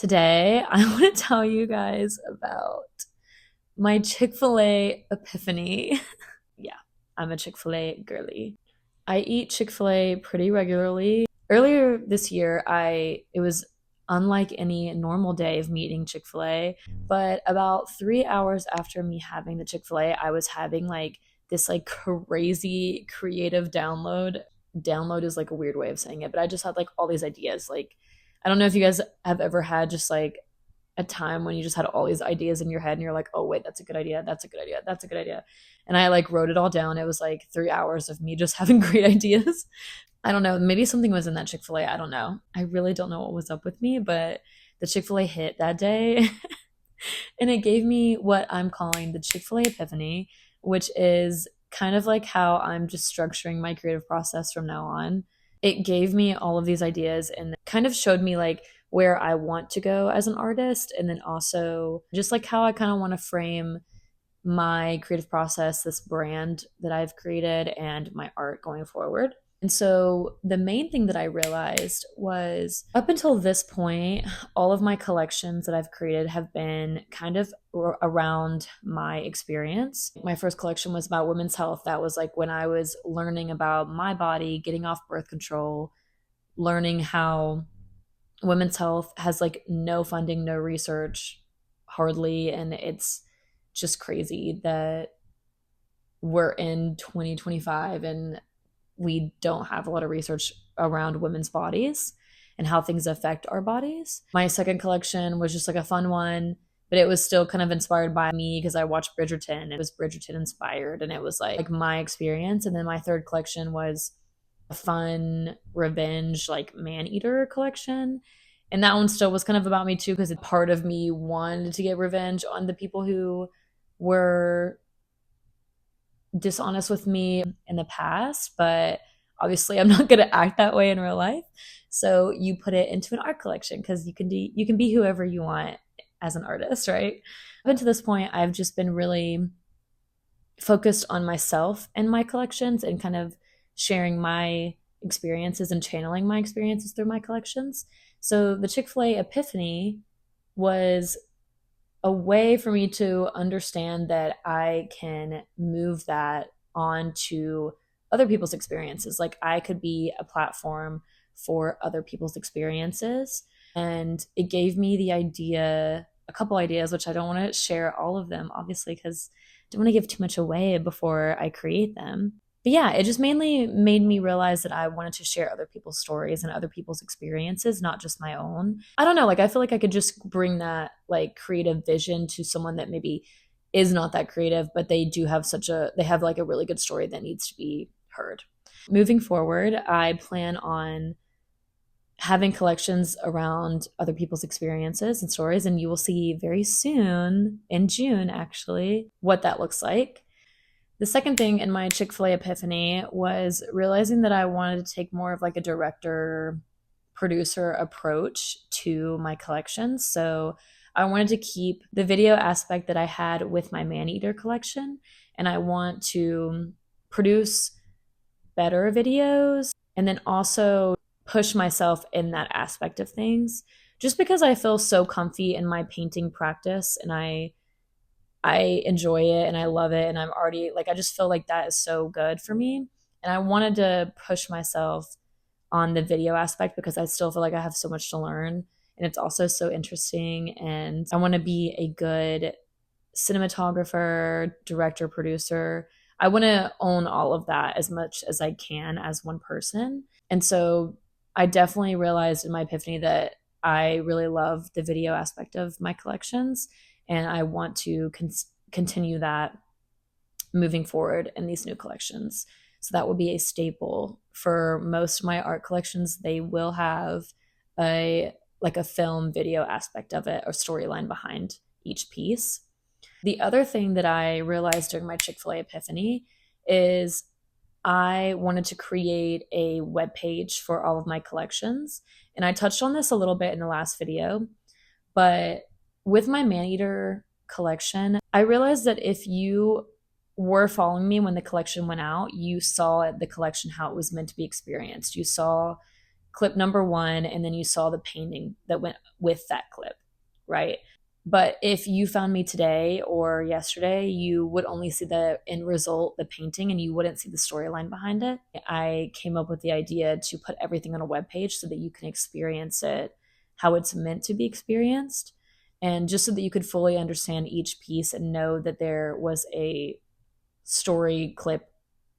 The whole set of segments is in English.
Today, I want to tell you guys about my Chick-fil-A epiphany. Yeah, I'm a Chick-fil-A girly. I eat Chick-fil-A pretty regularly. Earlier this year, I it was unlike any normal day of me eating Chick-fil-A, but about 3 hours after me having the Chick-fil-A, I was having like this like crazy creative download. Download is like a weird way of saying it, but I just had like all these ideas. Like I don't know if you guys have ever had just like a time when you just had all these ideas in your head and you're like, oh wait, that's a good idea, that's a good idea, that's a good idea. And I like wrote it all down. It was like 3 hours of me just having great ideas. I don't know, maybe something was in that Chick-fil-A. I don't know. I really don't know what was up with me, but the Chick-fil-A hit that day. And it gave me what I'm calling the Chick-fil-A epiphany, which is kind of like how I'm just structuring my creative process from now on. It gave me all of these ideas and kind of showed me like where I want to go as an artist, and then also just like how I kind of want to frame my creative process, this brand that I've created, and my art going forward. And so the main thing that I realized was up until this point, all of my collections that I've created have been kind of around my experience. My first collection was about women's health. That was like when I was learning about my body, getting off birth control, learning how women's health has like no funding, no research, hardly. And it's just crazy that we're in 2025 and we don't have a lot of research around women's bodies and how things affect our bodies. My second collection was just like a fun one, but it was still kind of inspired by me because I watched Bridgerton. It was Bridgerton inspired, and it was like my experience. And then my third collection was a fun revenge, like man-eater collection. And that one still was kind of about me too, because part of me wanted to get revenge on the people who were dishonest with me in the past, but obviously I'm not going to act that way in real life. So you put it into an art collection because you can be whoever you want as an artist, right? Up until this point, I've just been really focused on myself and my collections and kind of sharing my experiences and channeling my experiences through my collections. So the Chick-fil-A epiphany was a way for me to understand that I can move that onto other people's experiences. Like I could be a platform for other people's experiences. And it gave me the idea, a couple ideas, which I don't want to share all of them, obviously, because I don't want to give too much away before I create them. But yeah, it just mainly made me realize that I wanted to share other people's stories and other people's experiences, not just my own. I don't know, like I feel like I could just bring that like creative vision to someone that maybe is not that creative, but they do have they have like a really good story that needs to be heard. Moving forward, I plan on having collections around other people's experiences and stories, and you will see very soon, in June actually, what that looks like. The second thing in my Chick-fil-A epiphany was realizing that I wanted to take more of like a director producer approach to my collections. So I wanted to keep the video aspect that I had with my Maneater collection, and I want to produce better videos and then also push myself in that aspect of things just because I feel so comfy in my painting practice, and I enjoy it and I love it, and I'm already like I just feel like that is so good for me, and I wanted to push myself on the video aspect because I still feel like I have so much to learn, and it's also so interesting, and I want to be a good cinematographer, director, producer. I want to own all of that as much as I can as one person. And so I definitely realized in my epiphany that I really love the video aspect of my collections, and I want to continue that moving forward in these new collections. So that will be a staple for most of my art collections. They will have a film video aspect of it or storyline behind each piece. The other thing that I realized during my Chick-fil-A epiphany is I wanted to create a web page for all of my collections. And I touched on this a little bit in the last video, but with my Maneater collection, I realized that if you were following me when the collection went out, you saw the collection how it was meant to be experienced. You saw clip number one, and then you saw the painting that went with that clip, right? But if you found me today or yesterday, you would only see the end result, the painting, and you wouldn't see the storyline behind it. I came up with the idea to put everything on a web page so that you can experience it how it's meant to be experienced, and just so that you could fully understand each piece and know that there was a story clip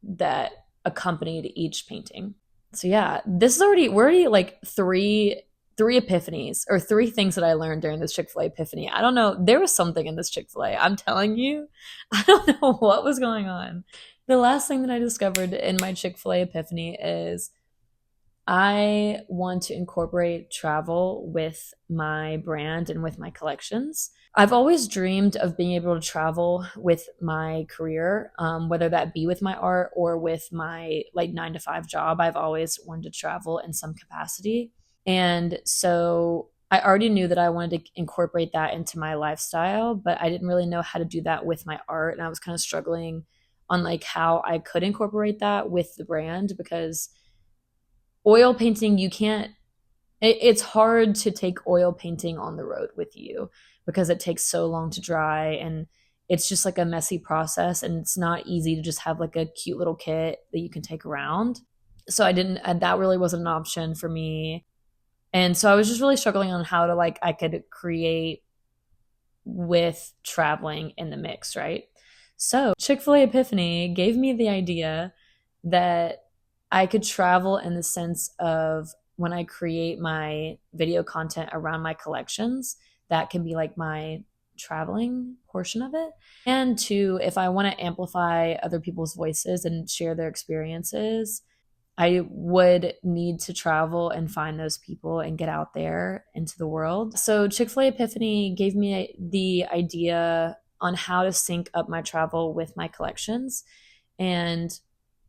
that accompanied each painting. So yeah, this is we're already like three epiphanies, or three things that I learned during this Chick-fil-A epiphany. I don't know, there was something in this Chick-fil-A. I'm telling you, I don't know what was going on. The last thing that I discovered in my Chick-fil-A epiphany is I want to incorporate travel with my brand and with my collections. I've always dreamed of being able to travel with my career, whether that be with my art or with my like 9 to 5 job. I've always wanted to travel in some capacity. And so I already knew that I wanted to incorporate that into my lifestyle, but I didn't really know how to do that with my art. And I was kind of struggling on like how I could incorporate that with the brand, because oil painting, you can't, it's hard to take oil painting on the road with you because it takes so long to dry, and it's just like a messy process, and it's not easy to just have like a cute little kit that you can take around. So I didn't, that really wasn't an option for me. And so I was just really struggling on how to like, I could create with traveling in the mix, right? So Chick-fil-A Epiphany gave me the idea that I could travel in the sense of when I create my video content around my collections, that can be like my traveling portion of it. And two, if I want to amplify other people's voices and share their experiences, I would need to travel and find those people and get out there into the world. So Chick-fil-A Epiphany gave me the idea on how to sync up my travel with my collections. And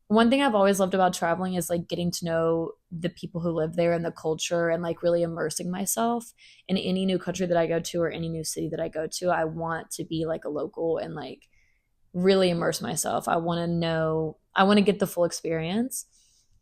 one thing I've always loved about traveling is like getting to know the people who live there and the culture, and like really immersing myself in any new country that I go to or any new city that I go to. I want to be like a local and like really immerse myself. I want to know, I want to get the full experience.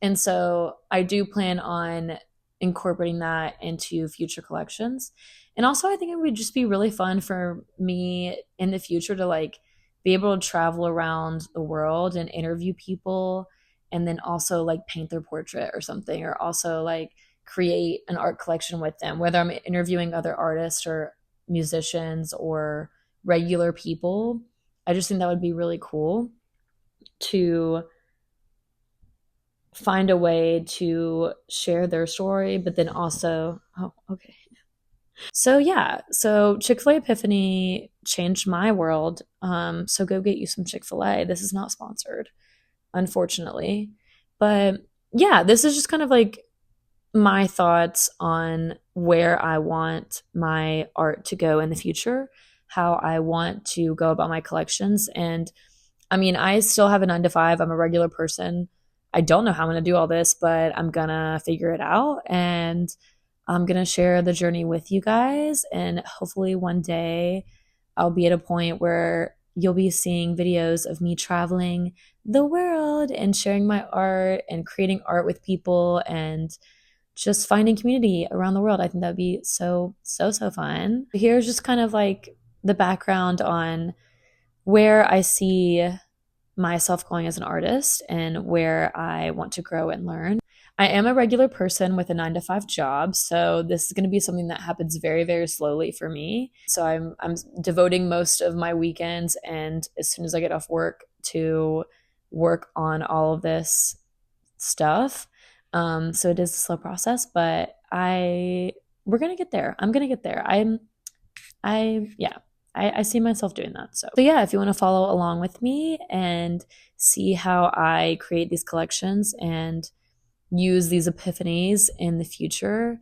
And so I do plan on incorporating that into future collections. And also, I think it would just be really fun for me in the future to like be able to travel around the world and interview people, and then also like paint their portrait or something, or also like create an art collection with them, whether I'm interviewing other artists or musicians or regular people. I just think that would be really cool to find a way to share their story, but then also, oh, okay. So yeah, so Chick-fil-A Epiphany changed my world. So go get you some Chick-fil-A. This is not sponsored, unfortunately. But yeah, this is just kind of like my thoughts on where I want my art to go in the future, how I want to go about my collections. And I mean, I still have a 9 to 5. I'm a regular person. I don't know how I'm going to do all this, but I'm going to figure it out. And I'm going to share the journey with you guys. And hopefully one day I'll be at a point where you'll be seeing videos of me traveling the world and sharing my art and creating art with people and just finding community around the world. I think that'd be so fun. Here's just kind of like the background on where I see myself going as an artist and where I want to grow and learn. I am a regular person with a 9 to 5 job, so this is going to be something that happens very, very slowly for me. So I'm devoting most of my weekends and as soon as I get off work to work on all of this stuff. So it is a slow process, but we're gonna get there. I'm gonna get there. I see myself doing that. So yeah, if you want to follow along with me and see how I create these collections and use these epiphanies in the future,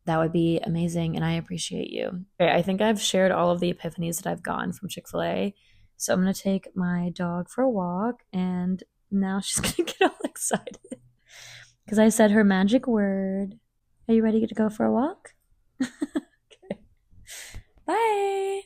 that would be amazing, and I appreciate you. Okay, I think I've shared all of the epiphanies that I've gotten from Chick-fil-A. So I'm gonna take my dog for a walk, and now she's gonna get all excited because I said her magic word. Are you ready to go for a walk? Okay. Bye.